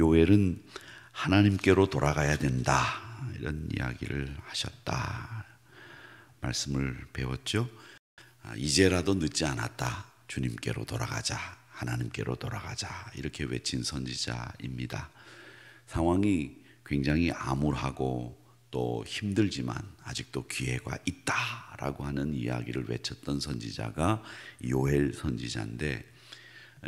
요엘은 하나님께로 돌아가야 된다, 이런 이야기를 하셨다 말씀을 배웠죠. 이제라도 늦지 않았다, 주님께로 돌아가자, 하나님께로 돌아가자, 이렇게 외친 선지자입니다. 상황이 굉장히 암울하고 또 힘들지만 아직도 기회가 있다라고 하는 이야기를 외쳤던 선지자가 요엘 선지자인데,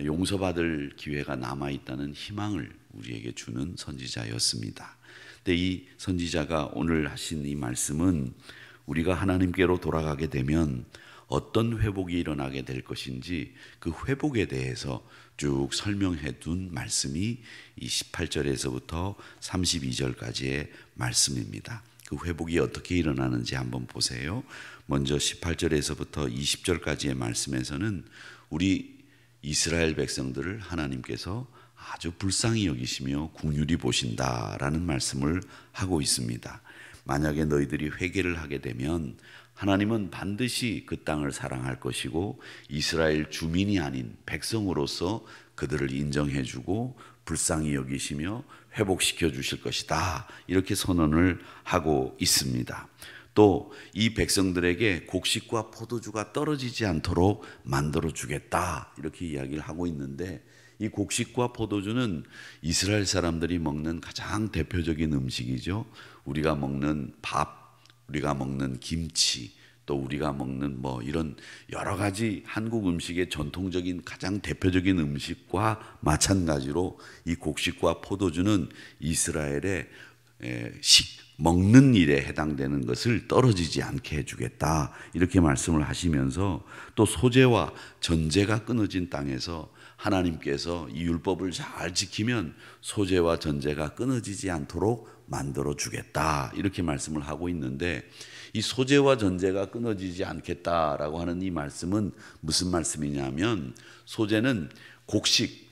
용서받을 기회가 남아있다는 희망을 우리에게 주는 선지자였습니다. 근데 이 선지자가 오늘 하신 이 말씀은 우리가 하나님께로 돌아가게 되면 어떤 회복이 일어나게 될 것인지 그 회복에 대해서 쭉 설명해 둔 말씀이 이 18절에서부터 32절까지의 말씀입니다. 그 회복이 어떻게 일어나는지 한번 보세요. 먼저 18절에서부터 20절까지의 말씀에서는 우리 이스라엘 백성들을 하나님께서 아주 불쌍히 여기시며 긍휼히 보신다라는 말씀을 하고 있습니다. 만약에 너희들이 회개를 하게 되면 하나님은 반드시 그 땅을 사랑할 것이고 이스라엘 주민이 아닌 백성으로서 그들을 인정해 주고 불쌍히 여기시며 회복시켜 주실 것이다, 이렇게 선언을 하고 있습니다. 또 이 백성들에게 곡식과 포도주가 떨어지지 않도록 만들어 주겠다, 이렇게 이야기를 하고 있는데, 이 곡식과 포도주는 이스라엘 사람들이 먹는 가장 대표적인 음식이죠. 우리가 먹는 밥, 우리가 먹는 김치, 또 우리가 먹는 이런 여러 가지 한국 음식의 전통적인 가장 대표적인 음식과 마찬가지로 이 곡식과 포도주는 이스라엘의 먹는 일에 해당되는 것을 떨어지지 않게 해주겠다, 이렇게 말씀을 하시면서 또 소재와 전제가 끊어진 땅에서 하나님께서 이 율법을 잘 지키면 소재와 전제가 끊어지지 않도록 만들어 주겠다, 이렇게 말씀을 하고 있는데, 이 소재와 전제가 끊어지지 않겠다라고 하는 이 말씀은 무슨 말씀이냐면, 소재는 곡식,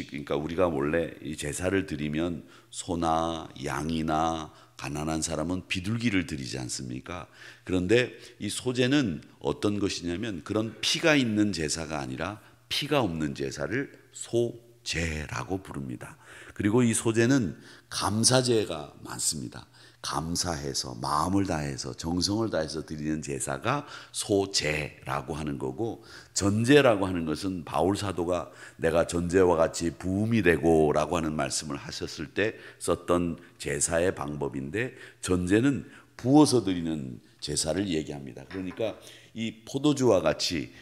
그러니까 우리가 원래 이 제사를 드리면 소나 양이나 가난한 사람은 비둘기를 드리지 않습니까? 그런데 이 소재는 어떤 것이냐면 그런 피가 있는 제사가 아니라 피가 없는 제사를 소제라고 부릅니다. 그리고 이 소제는 감사제가 많습니다. 감사해서 마음을 다해서 정성을 다해서 드리는 제사가 소제라고 하는 거고, 전제라고 하는 것은 바울 사도가 내가 전제와 같이 부음이 되고 라고 하는 말씀을 하셨을 때 썼던 제사의 방법인데, 전제는 부어서 드리는 제사를 얘기합니다. 그러니까 이 포도주와 같이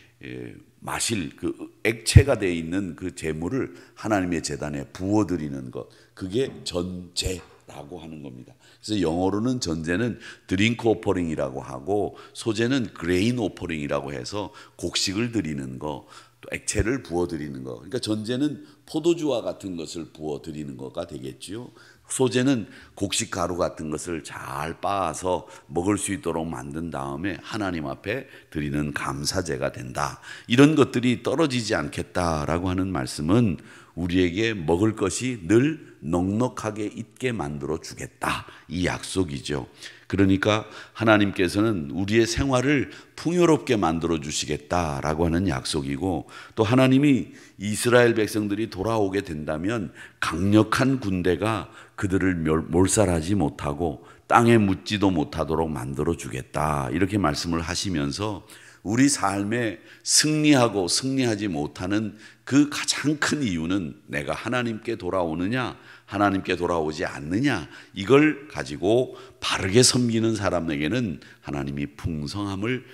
마실 그 액체가 되어 있는 그 제물을 하나님의 제단에 부어 드리는 것, 그게 전제라고 하는 겁니다. 그래서 영어로는 전제는 드링크 오퍼링이라고 하고, 소제는 그레인 오퍼링이라고 해서 곡식을 드리는 거, 또 액체를 부어 드리는 거. 그러니까 전제는 포도주와 같은 것을 부어 드리는 거가 되겠지요. 소제는 곡식 가루 같은 것을 잘 빻아서 먹을 수 있도록 만든 다음에 하나님 앞에 드리는 감사제가 된다. 이런 것들이 떨어지지 않겠다라고 하는 말씀은 우리에게 먹을 것이 늘 넉넉하게 있게 만들어 주겠다, 이 약속이죠. 그러니까 하나님께서는 우리의 생활을 풍요롭게 만들어 주시겠다라고 하는 약속이고, 또 하나님이 이스라엘 백성들이 돌아오게 된다면 강력한 군대가 그들을 몰살하지 못하고 땅에 묻지도 못하도록 만들어 주겠다, 이렇게 말씀을 하시면서 우리 삶에 승리하고 승리하지 못하는 그 가장 큰 이유는 내가 하나님께 돌아오느냐 하나님께 돌아오지 않느냐, 이걸 가지고 바르게 섬기는 사람에게는 하나님이 풍성함을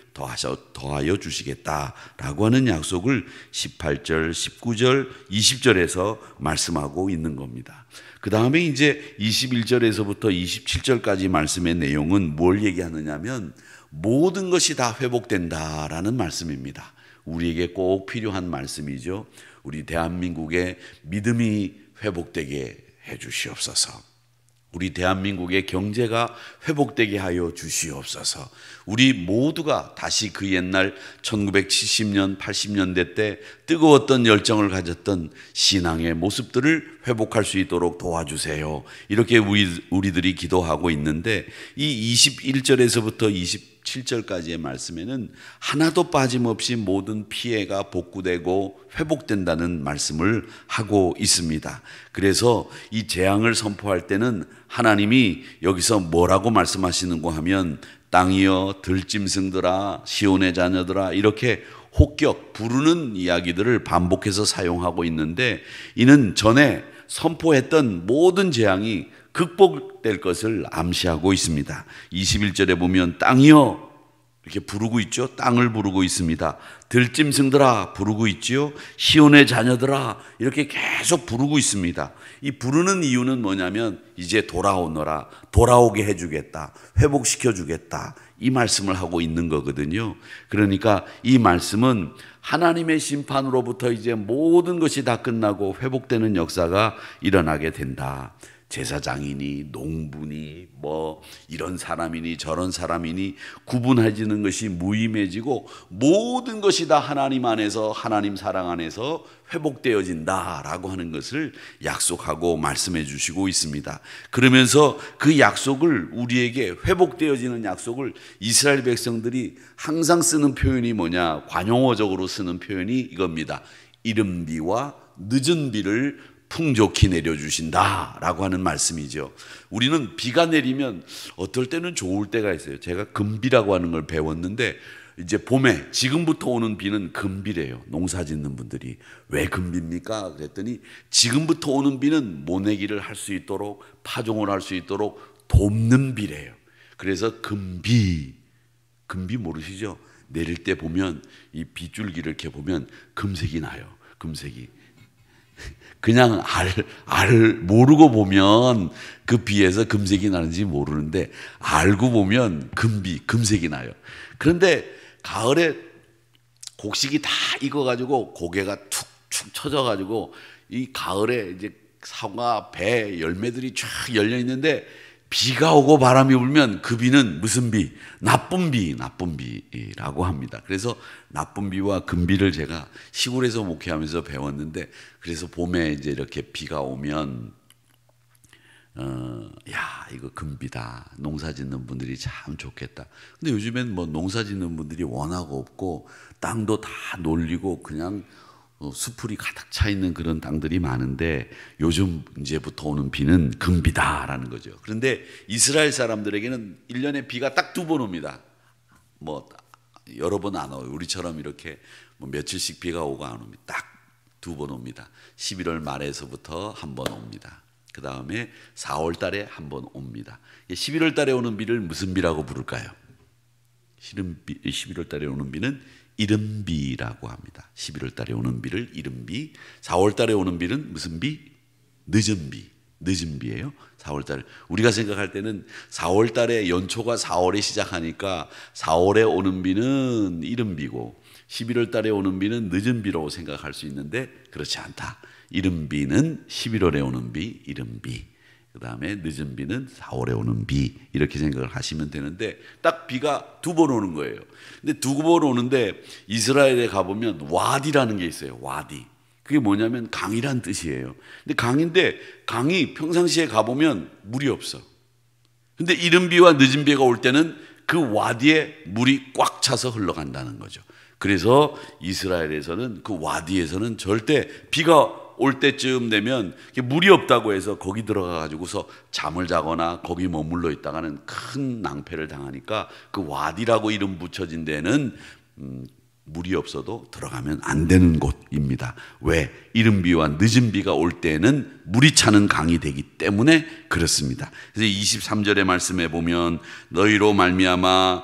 더하여 주시겠다라고 하는 약속을 18절, 19절, 20절에서 말씀하고 있는 겁니다. 그 다음에 이제 21절에서부터 27절까지 말씀의 내용은 뭘 얘기하느냐면 모든 것이 다 회복된다라는 말씀입니다. 우리에게 꼭 필요한 말씀이죠. 우리 대한민국의 믿음이 회복되게 해 주시옵소서. 우리 대한민국의 경제가 회복되게 하여 주시옵소서. 우리 모두가 다시 그 옛날 1970년, 80년대 때 뜨거웠던 열정을 가졌던 신앙의 모습들을 회복할 수 있도록 도와주세요. 이렇게 우리들이 기도하고 있는데, 이 21절에서부터 7절까지의 말씀에는 하나도 빠짐없이 모든 피해가 복구되고 회복된다는 말씀을 하고 있습니다. 그래서 이 재앙을 선포할 때는 하나님이 여기서 뭐라고 말씀하시는고 하면 땅이여 들짐승들아 시온의 자녀들아 이렇게 혹격 부르는 이야기들을 반복해서 사용하고 있는데, 이는 전에 선포했던 모든 재앙이 극복될 것을 암시하고 있습니다. 21절에 보면 땅이여 이렇게 부르고 있죠. 땅을 부르고 있습니다. 들짐승들아 부르고 있지요. 시온의 자녀들아 이렇게 계속 부르고 있습니다. 이 부르는 이유는 뭐냐면 이제 돌아오너라, 돌아오게 해주겠다, 회복시켜 주겠다, 이 말씀을 하고 있는 거거든요. 그러니까 이 말씀은 하나님의 심판으로부터 이제 모든 것이 다 끝나고 회복되는 역사가 일어나게 된다. 제사장이니 농부니 뭐 이런 사람이니 저런 사람이니 구분해지는 것이 무의미해지고 모든 것이 다 하나님 안에서, 하나님 사랑 안에서 회복되어진다라고 하는 것을 약속하고 말씀해 주시고 있습니다. 그러면서 그 약속을, 우리에게 회복되어지는 약속을 이스라엘 백성들이 항상 쓰는 표현이 뭐냐, 관용어적으로 쓰는 표현이 이겁니다. 이른 비와 늦은 비를 풍족히 내려주신다 라고 하는 말씀이죠. 우리는 비가 내리면 어떨 때는 좋을 때가 있어요. 제가 금비라고 하는 걸 배웠는데, 이제 봄에 지금부터 오는 비는 금비래요. 농사 짓는 분들이 왜 금비입니까? 그랬더니 지금부터 오는 비는 모내기를 할 수 있도록, 파종을 할 수 있도록 돕는 비래요. 그래서 금비 모르시죠? 내릴 때 보면 이 빗줄기를 이렇게 보면 금색이 나요. 금색이. 그냥 모르고 보면 그 비에서 금색이 나는지 모르는데, 알고 보면 금색이 나요. 그런데 가을에 곡식이 다 익어가지고 고개가 툭툭 쳐져가지고 이 가을에 이제 사과, 배, 열매들이 쫙 열려 있는데 비가 오고 바람이 불면 그 비는 무슨 비? 나쁜 비라고 합니다. 그래서 나쁜 비와 금비를 제가 시골에서 목회하면서 배웠는데, 그래서 봄에 이제 이렇게 비가 오면 야, 이거 금비다. 농사 짓는 분들이 참 좋겠다. 근데 요즘엔 뭐 농사 짓는 분들이 워낙 없고 땅도 다 놀리고 그냥 수풀이 가득 차 있는 그런 땅들이 많은데, 요즘 이제부터 오는 비는 금비다라는 거죠. 그런데 이스라엘 사람들에게는 1년에 비가 딱 2번 옵니다. 뭐 여러 번 안 와요. 우리처럼 이렇게 뭐 며칠씩 비가 오고 안 옵니다. 딱 2번 옵니다. 11월 말에서부터 한 번 옵니다. 그 다음에 4월 달에 한 번 옵니다. 11월 달에 오는 비를 무슨 비라고 부를까요? 11월 달에 오는 비는 이른비라고 합니다. 11월 달에 오는 비를 이른비, 4월 달에 오는 비는 무슨 비? 늦은 비예요. 4월 달에 우리가 생각할 때는 4월 달에 연초가 4월에 시작하니까 4월에 오는 비는 이른비고 11월 달에 오는 비는 늦은 비로 생각할 수 있는데, 그렇지 않다. 이른비는 11월에 오는 비, 이른비. 그 다음에 늦은 비는 4월에 오는 비, 이렇게 생각을 하시면 되는데, 딱 비가 2번 오는 거예요. 근데 2번 오는데 이스라엘에 가보면 와디라는 게 있어요. 와디. 그게 뭐냐면 강이란 뜻이에요. 근데 강인데, 강이 평상시에 가보면 물이 없어. 근데 이른 비와 늦은 비가 올 때는 그 와디에 물이 꽉 차서 흘러간다는 거죠. 그래서 이스라엘에서는 그 와디에서는 절대 비가 올 때쯤 되면 물이 없다고 해서 거기 들어가 가지고서 잠을 자거나 거기 머물러 있다가는 큰 낭패를 당하니까, 그 와디라고 이름 붙여진 데는 물이 없어도 들어가면 안 되는 곳입니다. 왜? 이른 비와 늦은 비가 올 때는 물이 차는 강이 되기 때문에 그렇습니다. 그래서 23절의 말씀에 보면 너희로 말미암아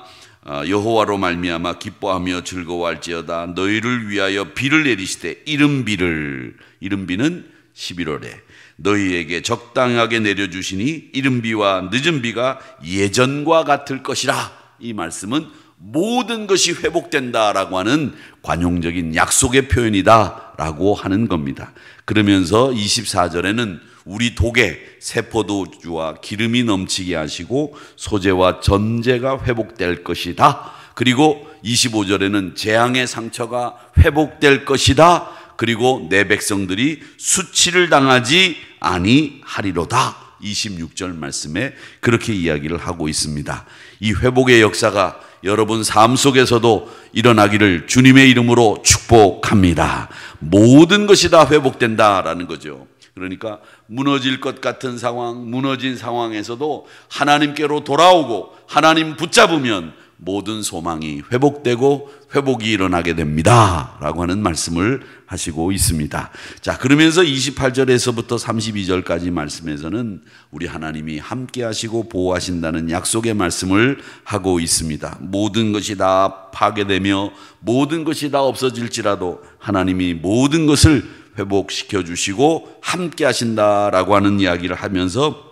여호와로 말미암아 기뻐하며 즐거워할지어다. 너희를 위하여 비를 내리시되 이른 비는 11월에 너희에게 적당하게 내려주시니 이른 비와 늦은 비가 예전과 같을 것이라. 이 말씀은 모든 것이 회복된다라고 하는 관용적인 약속의 표현이다라고 하는 겁니다. 그러면서 24절에는 우리 독에 세포도주와 기름이 넘치게 하시고 소재와 전제가 회복될 것이다. 그리고 25절에는 재앙의 상처가 회복될 것이다. 그리고 내 백성들이 수치를 당하지 아니하리로다. 26절 말씀에 그렇게 이야기를 하고 있습니다. 이 회복의 역사가 여러분 삶 속에서도 일어나기를 주님의 이름으로 축복합니다. 모든 것이 다 회복된다라는 거죠. 그러니까 무너질 것 같은 상황, 무너진 상황에서도 하나님께로 돌아오고 하나님 붙잡으면 모든 소망이 회복되고 회복이 일어나게 됩니다 라고 하는 말씀을 하시고 있습니다. 자, 그러면서 28절에서부터 32절까지 말씀에서는 우리 하나님이 함께 하시고 보호하신다는 약속의 말씀을 하고 있습니다. 모든 것이 다 파괴되며 모든 것이 다 없어질지라도 하나님이 모든 것을 회복시켜 주시고 함께 하신다라고 하는 이야기를 하면서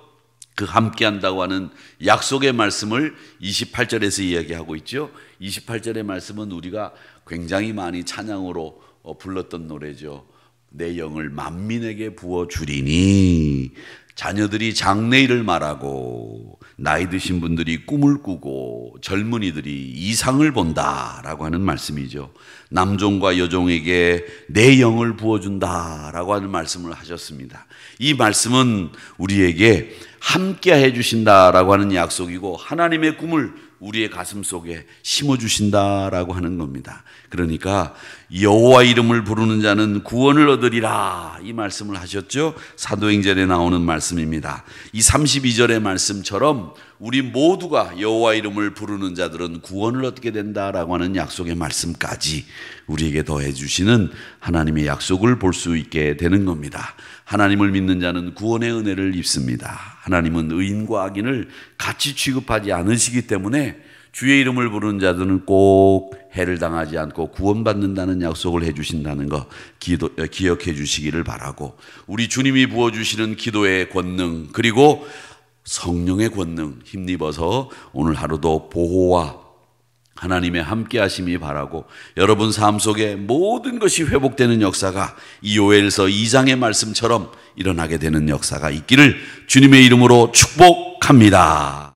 그 함께 한다고 하는 약속의 말씀을 28절에서 이야기하고 있죠. 28절의 말씀은 우리가 굉장히 많이 찬양으로 불렀던 노래죠. 내 영을 만민에게 부어주리니 자녀들이 장래일을 말하고 나이 드신 분들이 꿈을 꾸고 젊은이들이 이상을 본다라고 하는 말씀이죠. 남종과 여종에게 내 영을 부어준다라고 하는 말씀을 하셨습니다. 이 말씀은 우리에게 함께 해주신다라고 하는 약속이고 하나님의 꿈을 우리의 가슴 속에 심어주신다라고 하는 겁니다. 그러니까 여호와 이름을 부르는 자는 구원을 얻으리라 이 말씀을 하셨죠. 사도행전에 나오는 말씀입니다. 이 32절의 말씀처럼 우리 모두가 여호와 이름을 부르는 자들은 구원을 얻게 된다라고 하는 약속의 말씀까지 우리에게 더해 주시는 하나님의 약속을 볼 수 있게 되는 겁니다. 하나님을 믿는 자는 구원의 은혜를 입습니다. 하나님은 의인과 악인을 같이 취급하지 않으시기 때문에 주의 이름을 부르는 자들은 꼭 해를 당하지 않고 구원받는다는 약속을 해주신다는 거 기억해 주시기를 바라고, 우리 주님이 부어주시는 기도의 권능 그리고 성령의 권능 힘입어서 오늘 하루도 보호와 하나님의 함께 하심이 바라고, 여러분 삶 속에 모든 것이 회복되는 역사가 이 요엘서 2장의 말씀처럼 일어나게 되는 역사가 있기를 주님의 이름으로 축복합니다.